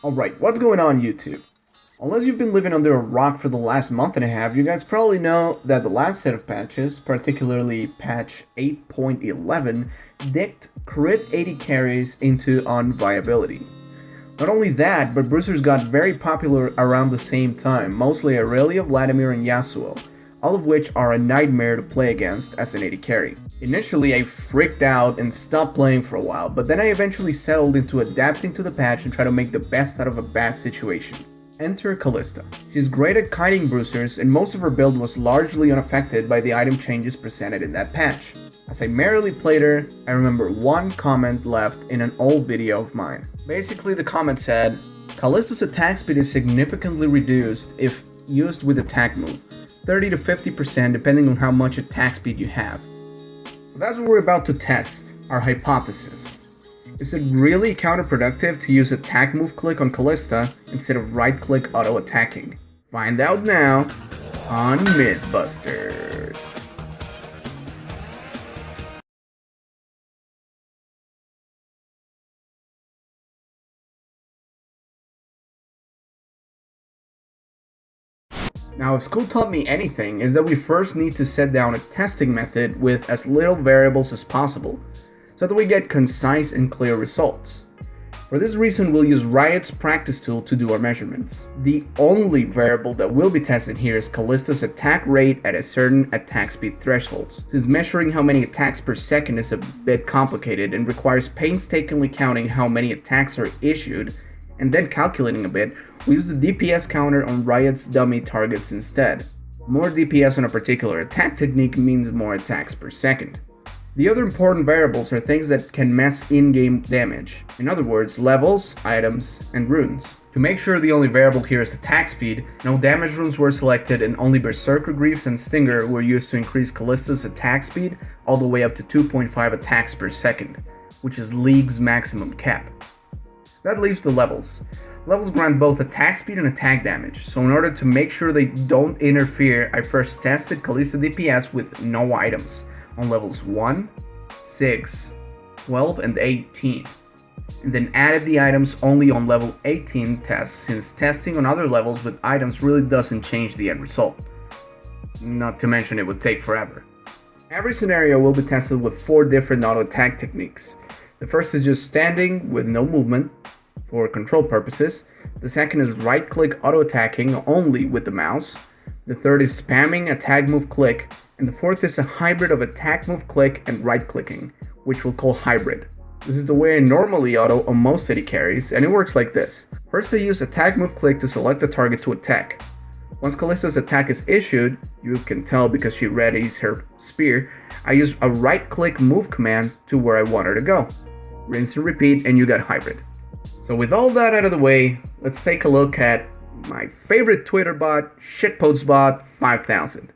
Alright, what's going on YouTube? Unless you've been living under a rock for the last month and a half, you guys probably know that the last set of patches, particularly patch 8.11, dicked crit AD carries into unviability. Not only that, but bruisers got very popular around the same time, mostly Aurelia, Vladimir, and Yasuo, all of which are a nightmare to play against as an AD carry. Initially, I freaked out and stopped playing for a while, but then I eventually settled into adapting to the patch and try to make the best out of a bad situation. Enter Kalista. She's great at kiting bruisers, and most of her build was largely unaffected by the item changes presented in that patch. As I merrily played her, I remember one comment left in an old video of mine. Basically, the comment said, Kalista's attack speed is significantly reduced if used with attack move, 30 to 50% depending on how much attack speed you have. So that's what we're about to test, our hypothesis. Is it really counterproductive to use attack move click on Kalista instead of right click auto attacking? Find out now on Mythbusters. Now, if school taught me anything, is that we first need to set down a testing method with as little variables as possible, so that we get concise and clear results. For this reason, we'll use Riot's practice tool to do our measurements. The only variable that will be tested here is Kalista's attack rate at a certain attack speed thresholds, since measuring how many attacks per second is a bit complicated and requires painstakingly counting how many attacks are issued, and then calculating a bit. We use the DPS counter on Riot's dummy targets instead. More DPS on a particular attack technique means more attacks per second. The other important variables are things that can mess in-game damage. In other words, levels, items, and runes. To make sure the only variable here is attack speed, no damage runes were selected and only Berserker Greaves and Stinger were used to increase Kalista's attack speed all the way up to 2.5 attacks per second, which is League's maximum cap. That leaves the levels. Levels grant both attack speed and attack damage, so in order to make sure they don't interfere, I first tested Kalista DPS with no items on levels 1, 6, 12, and 18, and then added the items only on level 18 tests, since testing on other levels with items really doesn't change the end result. Not to mention it would take forever. Every scenario will be tested with 4 different auto attack techniques. The first is just standing with no movement for control purposes. The second is right click auto attacking only with the mouse. The third is spamming attack move click, and the fourth is a hybrid of attack move click and right clicking, which we'll call hybrid. This is the way I normally auto on most city carries, and it works like this. First I use attack move click to select a target to attack. Once Kalista's attack is issued, you can tell because she readies her spear, I use a right click move command to where I want her to go. Rinse and repeat, and you got hybrid. So with all that out of the way, let's take a look at my favorite Twitter bot, Shitpostbot 5000.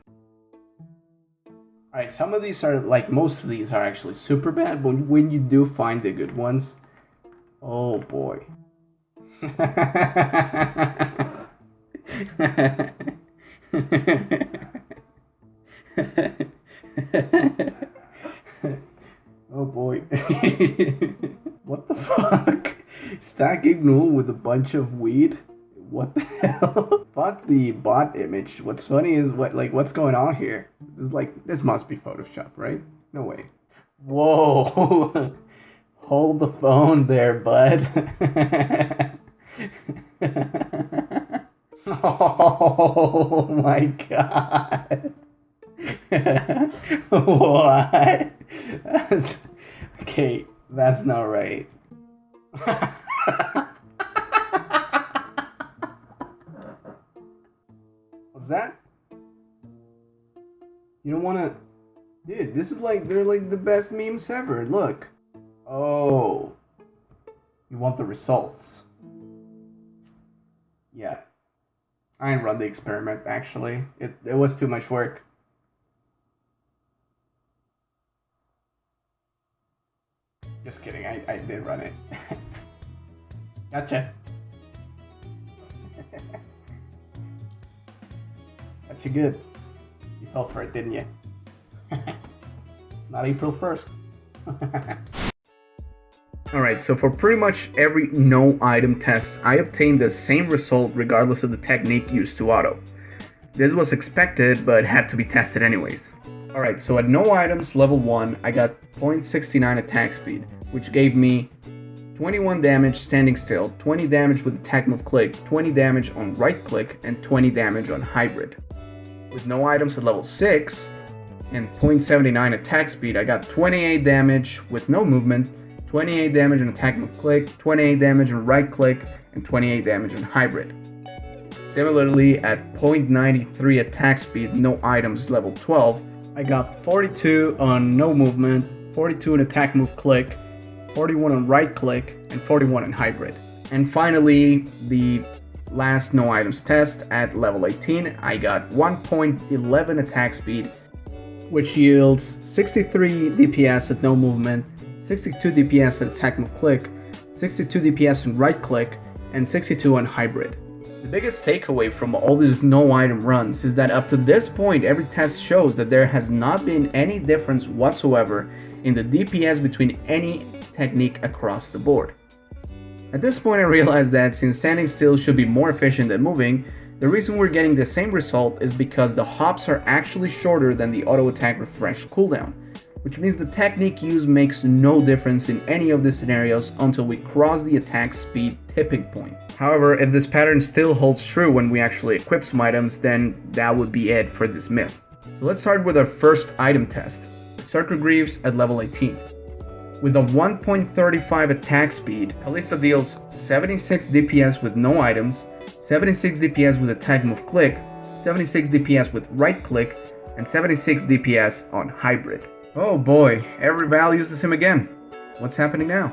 Alright, some of these are, like most of these are actually super bad, but when you do find the good ones, oh boy. Oh boy. What the fuck? Stacking Null with a bunch of weed? What the hell? Fuck the bot image. What's funny is what's going on here? This must be Photoshop, right? No way. Whoa. Hold the phone there, bud. Oh my god. What? Okay, that's not right. What's that? You don't wanna... Dude, this is they're like the best memes ever, look. Oh. You want the results. Yeah. I didn't run the experiment, actually. It was too much work. Just kidding, I did run it. Gotcha. Got you good. You fell for it, didn't you? Not April 1st. Alright, so for pretty much every no item test, I obtained the same result regardless of the technique used to auto. This was expected, but had to be tested anyways. Alright, so at no items level 1, I got 0.69 attack speed, which gave me 21 damage standing still, 20 damage with attack move click, 20 damage on right click, and 20 damage on hybrid. With no items at level 6, and 0.79 attack speed, I got 28 damage with no movement, 28 damage on attack move click, 28 damage on right click, and 28 damage on hybrid. Similarly, at 0.93 attack speed, no items level 12, I got 42 on no movement, 42 on attack move click, 41 on right click, and 41 on hybrid. And finally, the last no items test at level 18, I got 1.11 attack speed, which yields 63 DPS at no movement, 62 DPS at attack move click, 62 DPS on right click, and 62 on hybrid. The biggest takeaway from all these no item runs is that up to this point every test shows that there has not been any difference whatsoever in the DPS between any technique across the board. At this point I realized that since standing still should be more efficient than moving, the reason we're getting the same result is because the hops are actually shorter than the auto attack refresh cooldown, which means the technique used makes no difference in any of the scenarios until we cross the attack speed tipping point. However, if this pattern still holds true when we actually equip some items, then that would be it for this myth. So let's start with our first item test, Berserker Greaves at level 18. With a 1.35 attack speed, Kalista deals 76 DPS with no items, 76 DPS with attack move click, 76 DPS with right click, and 76 DPS on hybrid. Oh boy, every value is the same again. What's happening now?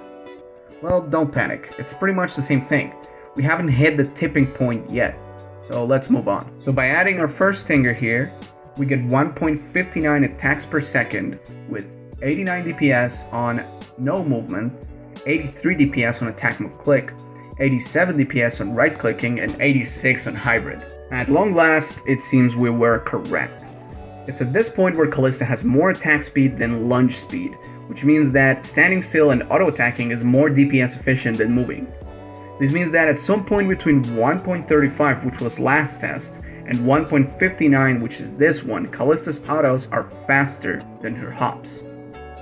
Well, don't panic, it's pretty much the same thing. We haven't hit the tipping point yet, so let's move on. So by adding our first stinger here, we get 1.59 attacks per second with 89 DPS on no movement, 83 DPS on attack move click, 87 DPS on right clicking, and 86 on hybrid. At long last, it seems we were correct. It's at this point where Kalista has more attack speed than lunge speed, which means that standing still and auto attacking is more DPS efficient than moving. This means that at some point between 1.35, which was last test, and 1.59, which is this one, Kalista's autos are faster than her hops.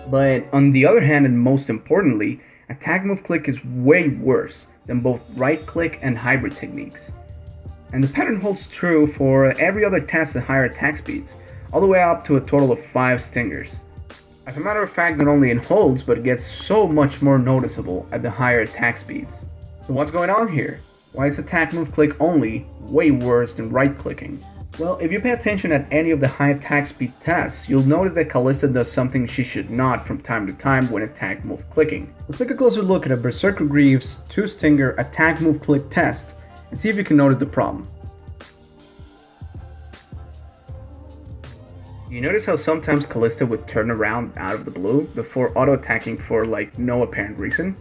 But on the other hand, and most importantly, attack move click is way worse than both right click and hybrid techniques. And the pattern holds true for every other test at higher attack speeds, all the way up to a total of 5 stingers. As a matter of fact, not only it holds, but it gets so much more noticeable at the higher attack speeds. So what's going on here? Why is attack move click only way worse than right clicking? Well, if you pay attention at any of the high attack speed tests, you'll notice that Kalista does something she should not from time to time when attack move clicking. Let's take a closer look at a Berserker Greaves 2 stinger attack move click test and see if you can notice the problem. You notice how sometimes Kalista would turn around out of the blue before auto-attacking for like no apparent reason?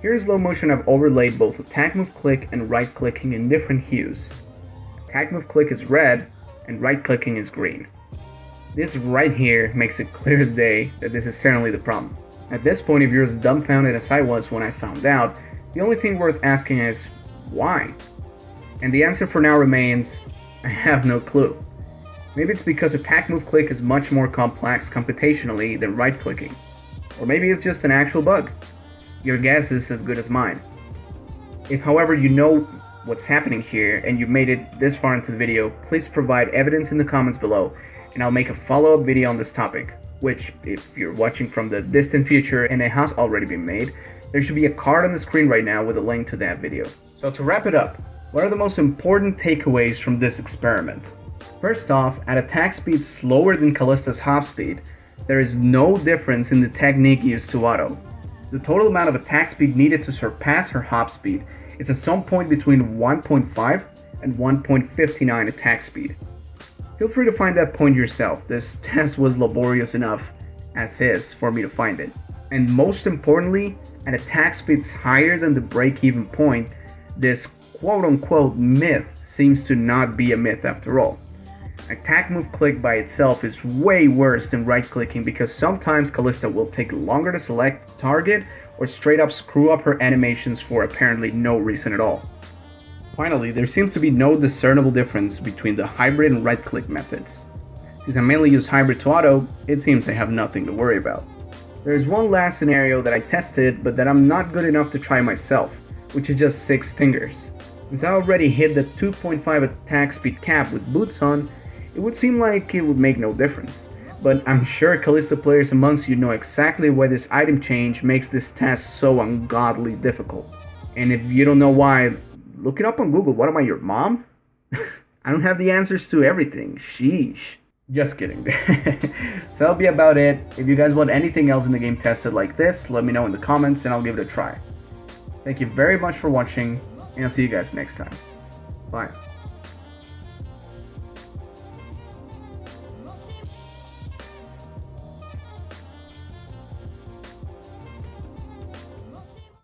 Here in slow motion I've overlaid both attack move click and right clicking in different hues. Attack move click is red and right clicking is green. This right here makes it clear as day that this is certainly the problem. At this point, if you're as dumbfounded as I was when I found out, the only thing worth asking is why? And the answer for now remains, I have no clue. Maybe it's because attack move click is much more complex computationally than right clicking. Or maybe it's just an actual bug. Your guess is as good as mine. If however you know what's happening here and you've made it this far into the video, please provide evidence in the comments below and I'll make a follow-up video on this topic, which if you're watching from the distant future and it has already been made, there should be a card on the screen right now with a link to that video. So to wrap it up, what are the most important takeaways from this experiment? First off, at attack speed slower than Kalista's hop speed, there is no difference in the technique used to auto. The total amount of attack speed needed to surpass her hop speed is at some point between 1.5 and 1.59 attack speed. Feel free to find that point yourself, this test was laborious enough as is for me to find it. And most importantly, at attack speeds higher than the break-even point, this quote-unquote myth seems to not be a myth after all. Attack move click by itself is way worse than right clicking because sometimes Kalista will take longer to select target or straight up screw up her animations for apparently no reason at all. Finally, there seems to be no discernible difference between the hybrid and right-click methods. Since I mainly use hybrid to auto, it seems I have nothing to worry about. There is one last scenario that I tested, but that I'm not good enough to try myself, which is just 6 stingers. Since I already hit the 2.5 attack speed cap with boots on, it would seem like it would make no difference. But I'm sure Kalista players amongst you know exactly why this item change makes this test so ungodly difficult. And if you don't know why, look it up on Google. What am I, your mom? I don't have the answers to everything. Sheesh. Just kidding. So that'll be about it. If you guys want anything else in the game tested like this, let me know in the comments and I'll give it a try. Thank you very much for watching, and I'll see you guys next time. Bye.